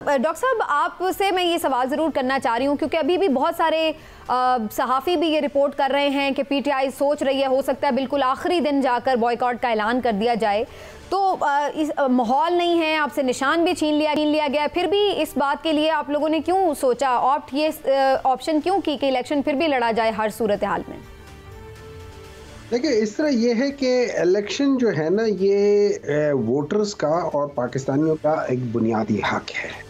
Doctor साहब, आपसे मैं ये सवाल ज़रूर करना चाह रही हूँ क्योंकि अभी भी बहुत सारे सहाफ़ी भी ये रिपोर्ट कर रहे हैं कि पीटीआई सोच रही है, हो सकता है बिल्कुल आखिरी दिन जाकर बॉयकॉट का ऐलान कर दिया जाए। तो इस माहौल नहीं है, आपसे निशान भी छीन लिया गया, फिर भी इस बात के लिए आप लोगों ने क्यों सोचा, ये ऑप्शन क्यों की कि इलेक्शन फिर भी लड़ा जाए हर सूरत हाल में? देखिए, इस तरह ये है कि इलेक्शन जो है ना, ये वोटर्स का और पाकिस्तानियों का एक बुनियादी हक है।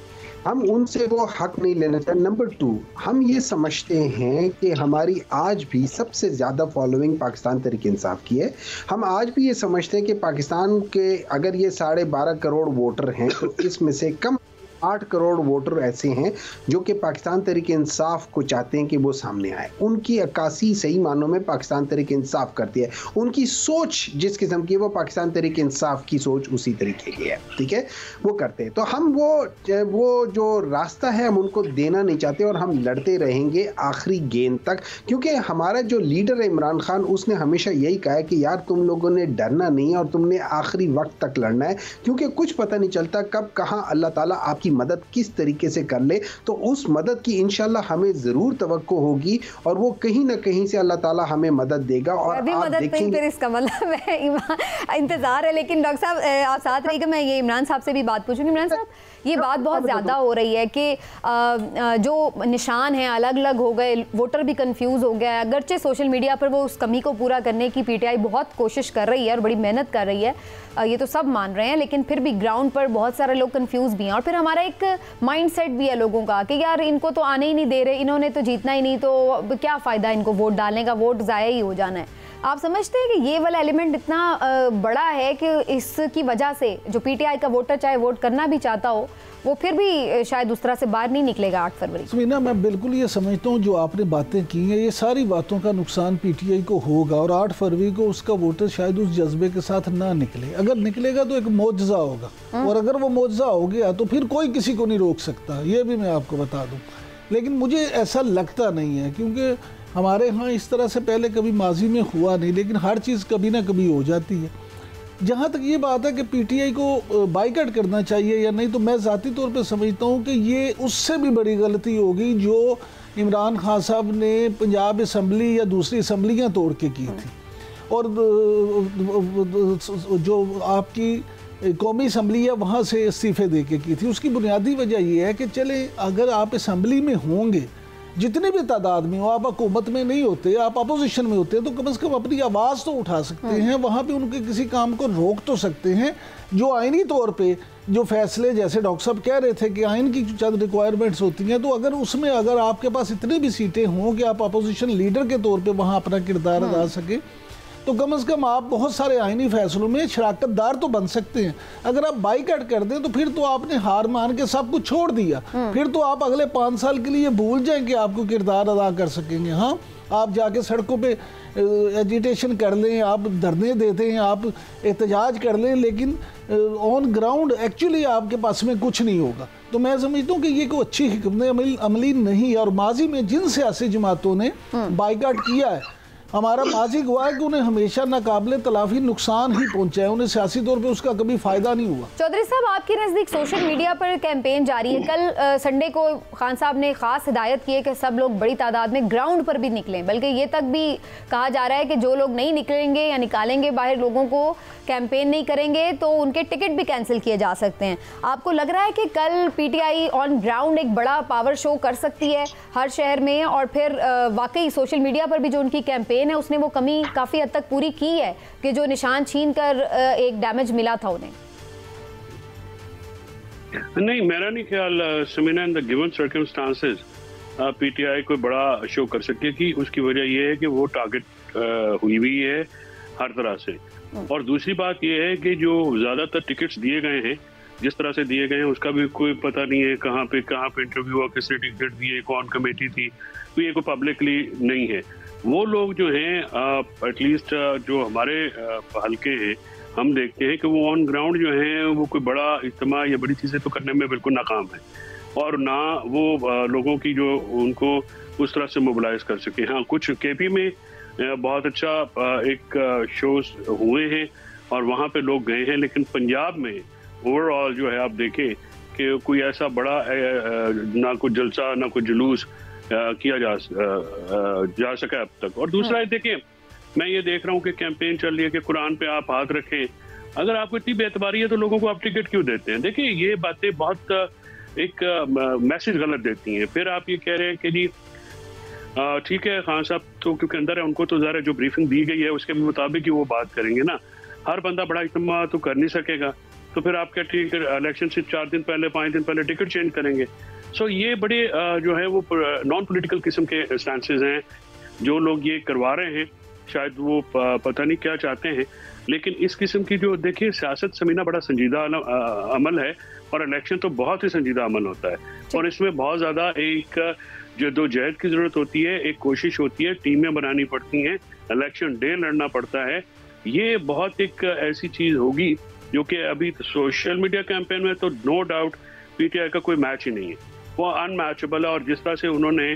हम उनसे वो हक नहीं लेना चाहिए। नंबर 2, हम ये समझते हैं कि हमारी आज भी सबसे ज़्यादा फॉलोइंग पाकिस्तान तहरीक इंसाफ की है। हम आज भी ये समझते हैं कि पाकिस्तान के अगर ये 12.5 करोड़ वोटर हैं तो इसमें से कम 8 करोड़ वोटर ऐसे हैं जो कि पाकिस्तान तहरीक इंसाफ को चाहते हैं कि वो सामने आए। उनकी अक्कासी सही मानों में पाकिस्तान तहरीक इंसाफ करती है। उनकी सोच जिस किस्म की है वो पाकिस्तान तहरीक इंसाफ की सोच उसी तरीके की है, ठीक है, वो करते हैं। तो हम वो जो रास्ता है हम उनको देना नहीं चाहते और हम लड़ते रहेंगे आखिरी गेंद तक, क्योंकि हमारा जो लीडर है इमरान खान, उसने हमेशा यही कहा है कि यार तुम लोगों ने डरना नहीं है और तुमने आखिरी वक्त तक लड़ना है, क्योंकि कुछ पता नहीं चलता कब कहाँ अल्लाह ताला आपकी मदद किस तरीके से कर ले। तो उस मदद की इंशाल्लाह हमें जरूर तवक्को होगी और वो कहीं ना कहीं से अल्लाह ताला हमें मदद देगा। और आप देखेंगे फिर इसका मतलब है इंतजार है। लेकिन डॉक्टर साहब आप साथ रहिएगा, मैं ये इमरान साहब से भी बात पूछूंगी। इमरान साहब, ये बात बहुत ज़्यादा हो रही है कि जो निशान हैं अलग अलग हो गए, वोटर भी कंफ्यूज हो गया है। अगरचे सोशल मीडिया पर वो उस कमी को पूरा करने की पीटीआई बहुत कोशिश कर रही है और बड़ी मेहनत कर रही है, ये तो सब मान रहे हैं, लेकिन फिर भी ग्राउंड पर बहुत सारे लोग कंफ्यूज भी हैं। और फिर हमारा एक माइंडसेट भी है लोगों का कि यार इनको तो आने ही नहीं दे रहे, इन्होंने तो जीतना ही नहीं, तो क्या फ़ायदा इनको वोट डालने का, वोट ज़ाया ही हो जाना है। आप समझते हैं कि ये वाला एलिमेंट इतना बड़ा है कि इसकी वजह से जो पीटीआई का वोटर चाहे वोट करना भी चाहता हो वो फिर भी शायद उस तरह से बाहर नहीं निकलेगा 8 फरवरी? सुमीना, मैं बिल्कुल ये समझता हूँ जो आपने बातें की हैं, ये सारी बातों का नुकसान पीटीआई को होगा और 8 फरवरी को उसका वोटर शायद उस जज्बे के साथ ना निकले। अगर निकलेगा तो एक मौजज़ा होगा और अगर वो मौजज़ा हो गया तो फिर कोई किसी को नहीं रोक सकता, ये भी मैं आपको बता दूँ। लेकिन मुझे ऐसा लगता नहीं है, क्योंकि हमारे यहाँ इस तरह से पहले कभी माजी में हुआ नहीं, लेकिन हर चीज़ कभी ना कभी हो जाती है। जहाँ तक ये बात है कि पीटीआई को बाइकआउट करना चाहिए या नहीं, तो मैं ज़ाती तौर पे समझता हूँ कि ये उससे भी बड़ी गलती होगी जो इमरान खान साहब ने पंजाब असम्बली या दूसरी असम्बलियाँ तोड़ के की थी और जो आपकी कौमी असम्बली है वहाँ से इस्तीफ़े दे के की थी। उसकी बुनियादी वजह यह है कि चले अगर आप असम्बली में होंगे, जितने भी तादाद में हो, आप हुकूमत में नहीं होते, आप अपोजिशन में होते हैं, तो कम से कम अपनी आवाज़ तो उठा सकते हैं, वहाँ पे उनके किसी काम को रोक तो सकते हैं। जो आइनी तौर पे जो फैसले, जैसे डॉक्टर साहब कह रहे थे कि आइन की चंद रिक्वायरमेंट्स होती हैं, तो अगर उसमें अगर आपके पास इतनी भी सीटें हों कि आप अपोजिशन लीडर के तौर पर वहाँ अपना किरदार अदा सकें, तो कम से कम आप बहुत सारे आइनी फैसलों में शराकतदार तो बन सकते हैं। अगर आप बाइकआउट कर दें तो फिर तो आपने हार मान के सब कुछ छोड़ दिया, फिर तो आप अगले 5 साल के लिए भूल जाएं कि आपको किरदार अदा कर सकेंगे। हाँ, आप जाके सड़कों पे एजिटेशन कर लें, आप धरने देते हैं, आप एहतजाज कर लें, लेकिन ऑन ग्राउंड एक्चुअली आपके पास में कुछ नहीं होगा। तो मैं समझता हूँ कि ये कोई अच्छी हिकमत अमली नहीं है। और माजी में जिन सियासी जमातों ने बाइकआउट किया है, हमारा माजी गवाह है कि उन्हें हमेशा नाकाबिले तलाफी नुकसान ही पहुंचा है, उन्हें सियासी तौर पे उसका कभी फायदा नहीं हुआ। चौधरी साहब, आपके नज़दीक सोशल मीडिया पर कैंपेन जारी है। कल संडे को खान साहब ने खास हिदायत की है कि सब लोग बड़ी तादाद में ग्राउंड पर भी निकलें, बल्कि ये तक भी कहा जा रहा है कि जो लोग नहीं निकलेंगे या निकालेंगे बाहर लोगों को, कैंपेन नहीं करेंगे तो उनके टिकट भी कैंसिल किए जा सकते हैं। आपको लग रहा है कि कल पीटीआई ऑन ग्राउंड एक बड़ा पावर शो कर सकती है हर शहर में, और फिर वाकई सोशल मीडिया पर भी जो उनकी कैंपेन है उसने वो कमी काफ़ी हद तक पूरी की है कि जो निशान छीन कर एक डैमेज मिला था उन्हें? नहीं, मेरा नहीं ख्याल Samina, in the given circumstances PTI कोई बड़ा शो कर सकेगी। उसकी वजह यह है कि वो टारगेट हुई है हर तरह से। और दूसरी बात यह है कि जो ज़्यादातर टिकट्स दिए गए हैं, जिस तरह से दिए गए हैं, उसका भी कोई पता नहीं है कहाँ पे इंटरव्यू हुआ, किसने टिकट दिए, कौन कमेटी थी, तो ये कोई पब्लिकली नहीं है। वो लोग जो हैं एटलीस्ट जो हमारे हल्के हैं, हम देखते हैं कि वो ऑन ग्राउंड जो हैं वो कोई बड़ा इज्तिमा या बड़ी चीज़ें तो करने में बिल्कुल नाकाम है, और ना वो लोगों की जो उनको उस तरह से मोबिलाइज कर सके। हाँ, कुछ केपी में बहुत अच्छा एक शोज हुए हैं और वहाँ पे लोग गए हैं, लेकिन पंजाब में ओवरऑल जो है आप देखें कि कोई ऐसा बड़ा ना कोई जलसा ना कोई जुलूस किया जा सका अब तक। और दूसरा देखिए, मैं ये देख रहा हूँ कि कैंपेन चल रही है कि कुरान पे आप हाथ रखें। अगर आपको इतनी बेतबारी है तो लोगों को आप टिकट क्यों देते हैं? देखिए ये बातें बहुत एक मैसेज गलत देती हैं। फिर आप ये कह रहे हैं कि जी ठीक है, खान साहब तो क्योंकि अंदर है, उनको तो ज़रा जो ब्रीफिंग दी गई है उसके मुताबिक ही वो बात करेंगे ना। हर बंदा बड़ा इज्तिमा तो कर नहीं सकेगा, तो फिर आप क्या ठीक इलेक्शन से 4 दिन पहले 5 दिन पहले टिकट चेंज करेंगे? सो ये बड़े जो है वो नॉन पॉलिटिकल किस्म के स्टैंसेस हैं जो लोग ये करवा रहे हैं। शायद वो पता नहीं क्या चाहते हैं, लेकिन इस किस्म की जो देखिए सियासत समीना बड़ा संजीदा अमल है और इलेक्शन तो बहुत ही संजीदा अमल होता है और इसमें बहुत ज़्यादा एक जद्दोजहद की ज़रूरत होती है, एक कोशिश होती है, टीमें बनानी पड़ती हैं, इलेक्शन डे लड़ना पड़ता है। ये बहुत एक ऐसी चीज़ होगी जो कि अभी सोशल मीडिया कैंपेन में तो नो डाउट पीटीआई का कोई मैच ही नहीं है, वो अनमैचेबल है। और जिस तरह से उन्होंने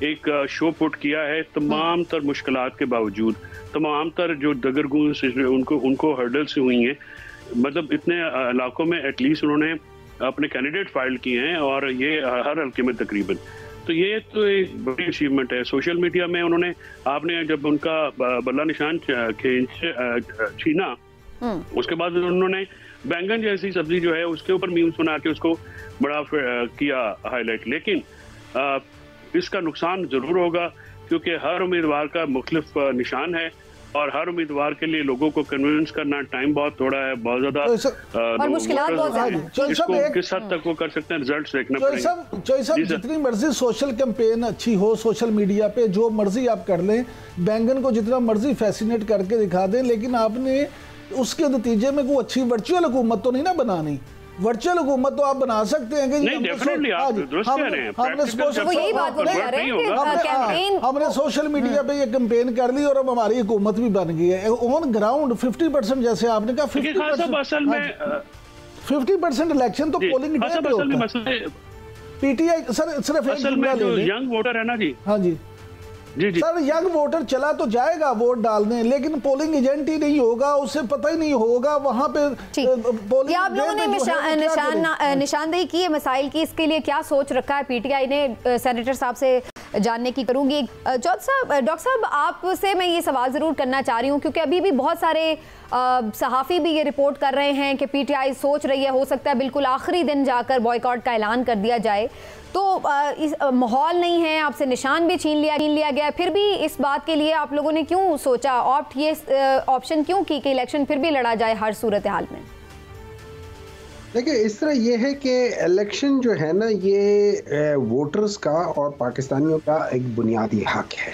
एक शो पुट किया है तमाम तर मुश्किलात के बावजूद, तमाम तर जो दगरगूं उनको हर्डल्स हुई हैं, मतलब इतने इलाकों में एटलीस्ट उन्होंने अपने कैंडिडेट फाइल किए हैं और ये हर हल्के में तकरीबन, तो ये तो एक बड़ी अचीवमेंट है। सोशल मीडिया में उन्होंने, आपने जब उनका बल्ला निशान छीना उसके बाद उन्होंने बैंगन जैसी सब्जी जो है उसके ऊपर मीम्स बना के उसको बड़ा किया हाईलाइट। लेकिन इसका नुकसान जरूर होगा क्योंकि हर उम्मीदवार का मुख्तलिफ निशान है और हर उम्मीदवार के लिए लोगों को कन्विंस करना टाइम बहुत थोड़ा है, बहुत ज्यादा और मुश्किलात बहुत ज्यादा है। इसको किस हद तक वो कर सकते हैं, रिजल्ट्स देखना पड़ेगा। जितनी मर्जी सोशल कैंपेन अच्छी हो, सोशल मीडिया पे जो मर्जी आप कर लें, बैंगन को जितना मर्जी फैसिनेट करके दिखा दें, लेकिन आपने उसके नतीजे में कोई अच्छी वर्चुअल हुकूमत तो नहीं ना बनानी। वर्चुअल हुकूमत तो आप बना सकते हैं कि हमने सोशल मीडिया पे ये कैंपेन कर ली और अब हमारी हुकूमत भी बन गई है। ऑन ग्राउंड 50% जैसे आपने कहा 50% इलेक्शन तो पोलिंग डे पे होता है। पीटीआई सर सिर्फ एक जुमला ले लें, यंग वोटर है ना जी, हाँ जी जी सर, यंग वोटर चला तो जाएगा वोट डालने, लेकिन पोलिंग एजेंट ही नहीं होगा, उसे पता ही नहीं होगा वहां पे पोलिंग। आप लोगों ने निशानदेही की है मसाइल की, इसके लिए क्या सोच रखा है पीटीआई ने? सेनेटर साहब से जानने की करूंगी। डॉक्टर साहब आपसे मैं ये सवाल ज़रूर करना चाह रही हूँ क्योंकि अभी भी बहुत सारे सहाफ़ी भी ये रिपोर्ट कर रहे हैं कि पीटीआई सोच रही है, हो सकता है बिल्कुल आखिरी दिन जाकर बॉयकॉट का ऐलान कर दिया जाए। तो इस माहौल नहीं है, आपसे निशान भी छीन लिया गया, फिर भी इस बात के लिए आप लोगों ने क्यों सोचा, ये ऑप्शन क्यों की कि इलेक्शन फिर भी लड़ा जाए हर सूरत हाल में? देखिए इस तरह ये है कि इलेक्शन जो है ना ये वोटर्स का और पाकिस्तानियों का एक बुनियादी हक है,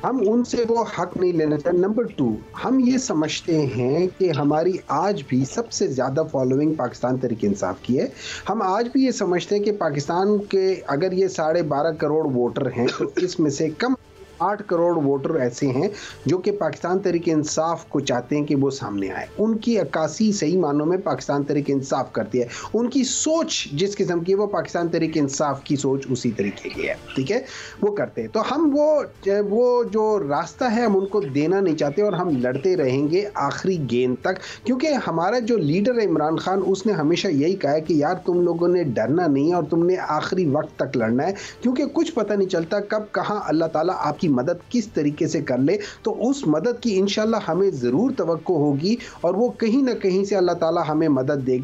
हम उनसे वो हक नहीं लेना चाहिए। नंबर 2, हम ये समझते हैं कि हमारी आज भी सबसे ज़्यादा फॉलोइंग पाकिस्तान तहरीक इंसाफ की है। हम आज भी ये समझते हैं कि पाकिस्तान के अगर ये 12.5 करोड़ वोटर हैं तो इसमें से कम 8 करोड़ वोटर ऐसे हैं जो कि पाकिस्तान तहरीक इंसाफ को चाहते हैं कि वो सामने आए। उनकी अक्कासी सही मानों में पाकिस्तान तहरीक इंसाफ करती है, उनकी सोच जिस किस्म की है वो पाकिस्तान तहरीक इंसाफ की सोच उसी तरीके की है, ठीक है, वो करते हैं। तो हम वो जो रास्ता है हम उनको देना नहीं चाहते और हम लड़ते रहेंगे आखिरी गेंद तक, क्योंकि हमारा जो लीडर है इमरान खान, उसने हमेशा यही कहा है कि यार तुम लोगों ने डरना नहीं है और तुमने आखिरी वक्त तक लड़ना है, क्योंकि कुछ पता नहीं चलता कब कहाँ अल्लाह ताला आपकी मदद किस तरीके से कर ले। तो उस मदद की इंशाल्लाह हमें ज़रूर तवक्को होगी और वो कहीं ना कहीं से अल्लाह ताला हमें मदद देगा।